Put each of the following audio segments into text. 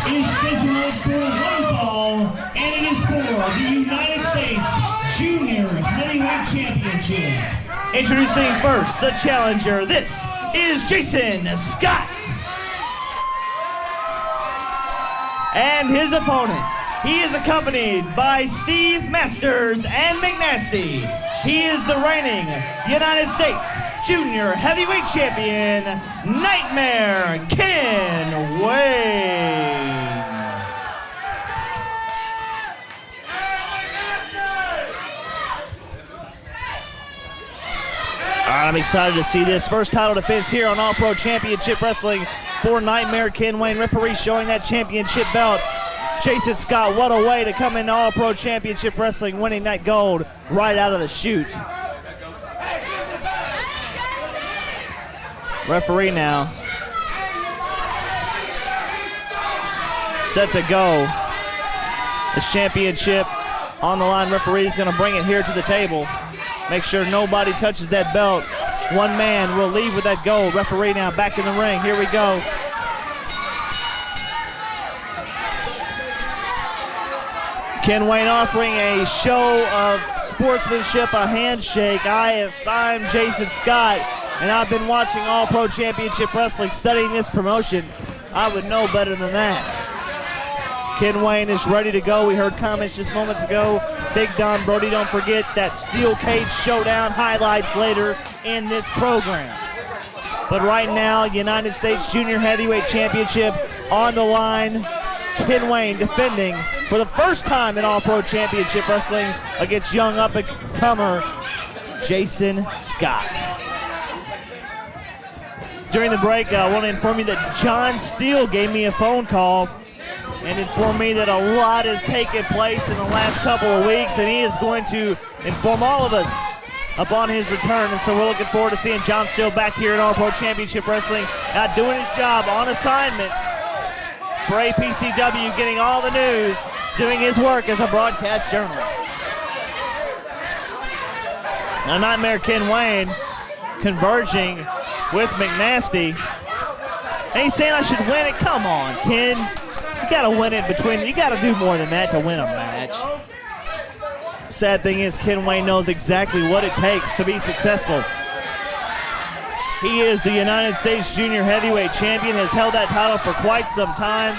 is scheduled for one fall, and it is for the United States Junior Heavyweight Championship. Introducing first, the challenger. This is Jason Scott. And his opponent. He is accompanied by Steve Masters and McNasty. He is the reigning United States Junior Heavyweight Champion, Nightmare Ken Waynem. All right, I'm excited to see this first title defense here on All Pro Championship Wrestling for Nightmare Ken Waynem. Referee showing that championship belt. Jason Scott, what a way to come into All Pro Championship Wrestling, winning that gold right out of the chute. Referee now set to go. This championship on the line. Referee is going to bring it here to the table. Make sure nobody touches that belt. One man will leave with that gold. Referee now back in the ring. Here we go. Ken Waynem offering a show of sportsmanship, a handshake. I'm Jason Scott, and I've been watching All Pro Championship Wrestling, studying this promotion. I would know better than that. Ken Waynem is ready to go. We heard comments just moments ago. Big Don Brody, don't forget that Steel Cage Showdown highlights later in this program. But right now, United States Junior Heavyweight Championship on the line. Ken Waynem defending for the first time in All Pro Championship Wrestling against young up-and-comer Jason Scott. During the break, I want to inform you that John Steele gave me a phone call and informed me that a lot has taken place in the last couple of weeks, and he is going to inform all of us upon his return. And so we're looking forward to seeing John Steele back here at All Pro Championship Wrestling, doing his job on assignment for APCW, getting all the news, doing his work as a broadcast journalist. Now Nightmare Ken Waynem converging with McNasty. And he's saying I should win it. Come on, Ken. You gotta win it you gotta do more than that to win a match. Sad thing is, Ken Waynem knows exactly what it takes to be successful. He is the United States Junior Heavyweight Champion, has held that title for quite some time.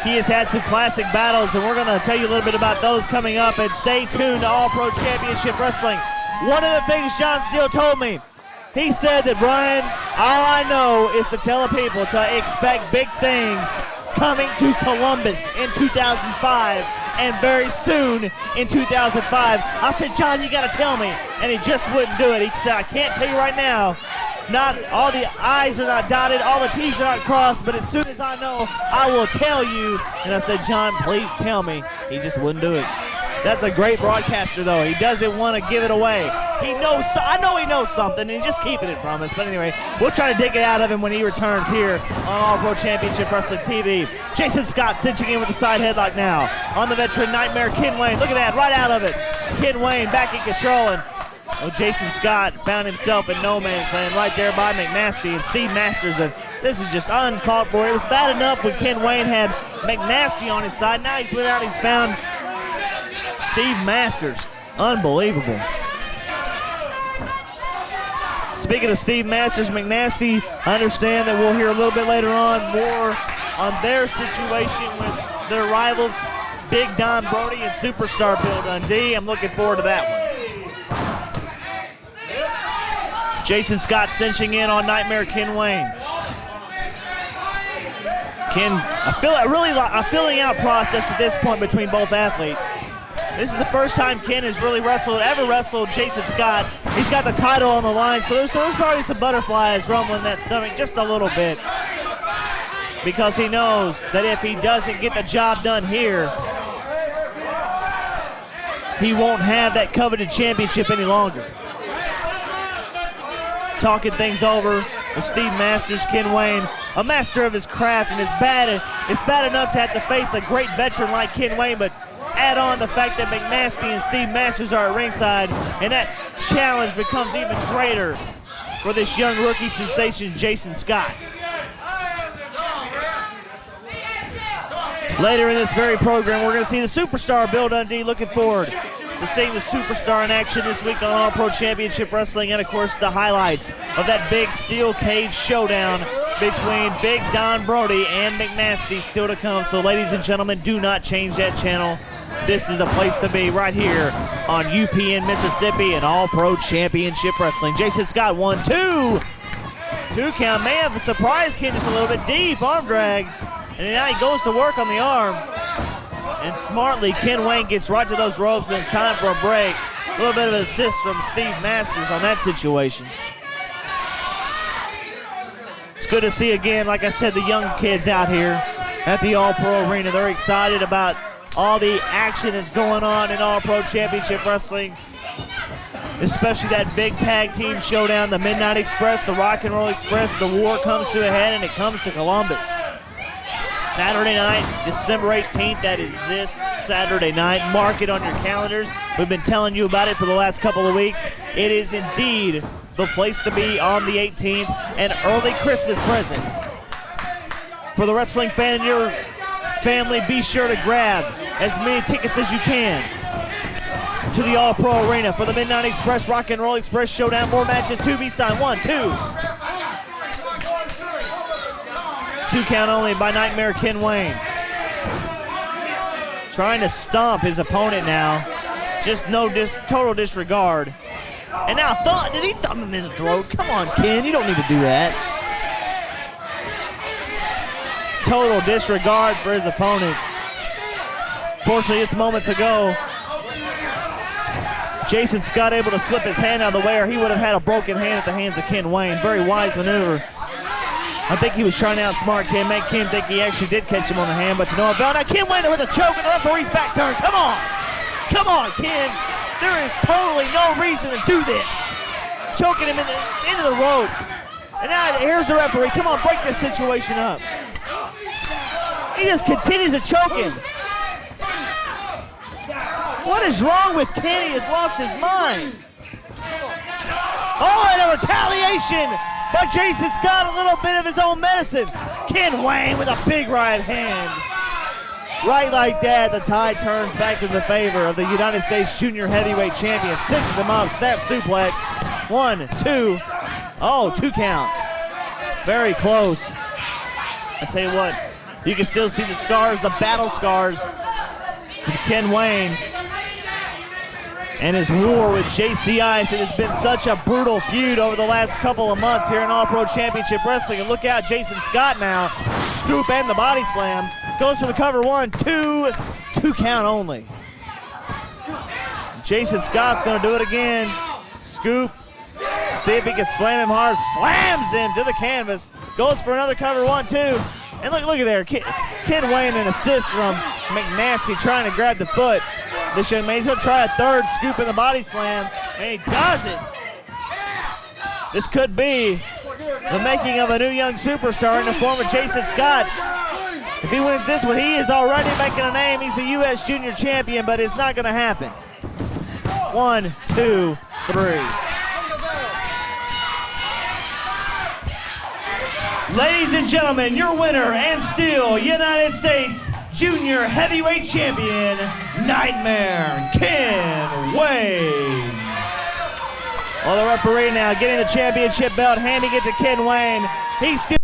He has had some classic battles, and we're going to tell you a little bit about those coming up. And stay tuned to All Pro Championship Wrestling. One of the things John Steele told me, he said that, Brian, all I know is to tell people to expect big things coming to Columbus in 2005 and very soon in 2005. I said, John, you got to tell me. And he just wouldn't do it. He said, I can't tell you right now. Not all the I's are not dotted, all the T's are not crossed, but as soon as I know, I will tell you. And I said, John, please tell me. He just wouldn't do it. That's a great broadcaster, though. He doesn't want to give it away. He knows. I know he knows something, and he's just keeping it from us. But anyway, we'll try to dig it out of him when he returns here on All Pro Championship Wrestling TV. Jason Scott cinching in with the side headlock now on the veteran Nightmare Ken Waynem. Look at that, right out of it. Ken Waynem back in control, and well, Jason Scott found himself in no man's land right there by McNasty and Steve Masters, and this is just uncalled for. It was bad enough when Ken Waynem had McNasty on his side. Now he's went out, he's found Steve Masters. Unbelievable. Speaking of Steve Masters, McNasty, I understand that we'll hear a little bit later on more on their situation with their rivals, Big Don Brody and Superstar Bill Dundee. I'm looking forward to that one. Jason Scott cinching in on Nightmare Ken Waynem. Ken, a filling out process at this point between both athletes. This is the first time Ken has really ever wrestled Jason Scott. He's got the title on the line, so there's probably some butterflies rumbling that stomach just a little bit, because he knows that if he doesn't get the job done here, he won't have that coveted championship any longer. Talking things over with Steve Masters, Ken Waynem, a master of his craft, and it's bad enough to have to face a great veteran like Ken Waynem, but add on the fact that McNasty and Steve Masters are at ringside, and that challenge becomes even greater for this young rookie sensation, Jason Scott. Later in this very program, we're going to see the superstar Bill Dundee. Looking forward to seeing the superstar in action this week on All Pro Championship Wrestling, and of course the highlights of that big steel cage showdown between Big Don Brody and McNasty still to come. So ladies and gentlemen, do not change that channel. This is the place to be right here on UPN Mississippi and All Pro Championship Wrestling. Jason Scott 1-2. 2 count. May have surprised Ken just a little bit deep. Arm drag. And now he goes to work on the arm. And smartly, Ken Wayne gets right to those ropes, and it's time for a break. A little bit of an assist from Steve Masters on that situation. It's good to see again, like I said, the young kids out here at the All Pro Arena. They're excited about all the action that's going on in All Pro Championship Wrestling, especially that big tag team showdown, the Midnight Express, the Rock and Roll Express. The war comes to a head, and it comes to Columbus. Saturday night, December 18th. That is this Saturday night. Mark it on your calendars. We've been telling you about it for the last couple of weeks. It is indeed the place to be on the 18th, an early Christmas present. For the wrestling fan in your family, be sure to grab as many tickets as you can to the All Pro Arena for the Midnight Express, Rock and Roll Express showdown. More matches to be signed. 1, 2. 2 count only by Nightmare Ken Wayne. Trying to stomp his opponent now. Just total disregard. And now did he thump him in the throat? Come on, Ken, you don't need to do that. Total disregard for his opponent. Fortunately, just moments ago, Jason Scott able to slip his hand out of the way, or he would have had a broken hand at the hands of Ken Wayne. Very wise maneuver. I think he was trying to outsmart Ken, make Ken think he actually did catch him on the hand, but you know about now Ken Wayne with a choke and the referee's back turn. Come on! Come on, Ken! There is totally no reason to do this. Choking him into the ropes. And now here's the referee. Come on, break this situation up. He just continues to choke him. What is wrong with Ken? He has lost his mind. Oh, and a retaliation by Jason Scott, a little bit of his own medicine. Ken Wayne with a big right hand. Right like that, the tide turns back in the favor of the United States Junior Heavyweight Champion. 6 them up, snap suplex. 1, 2. Oh, 2 count. Very close. I tell you what, you can still see the scars, the battle scars of Ken Wayne and his war with JC Ice. It has been such a brutal feud over the last couple of months here in All Pro Championship Wrestling. And look out, Jason Scott now. Scoop and the body slam. Goes for the cover. 1, 2. 2 count only. Jason Scott's going to do it again. Scoop. See if he can slam him hard. Slams him to the canvas. Goes for another cover. 1, 2. And look at there. Ken Wayne, an assist from McNasty trying to grab the foot. This young man, he's going to try a third scoop in the body slam, and he does it. This could be the making of a new young superstar in the form of Jason Scott. If he wins this one, he is already making a name. He's the U.S. Junior Champion, but it's not going to happen. 1, 2, 3. Ladies and gentlemen, your winner and still United States Junior Heavyweight Champion, Nightmare Ken Wayne. Well, the referee now getting the championship belt, handing it to Ken Wayne. He's still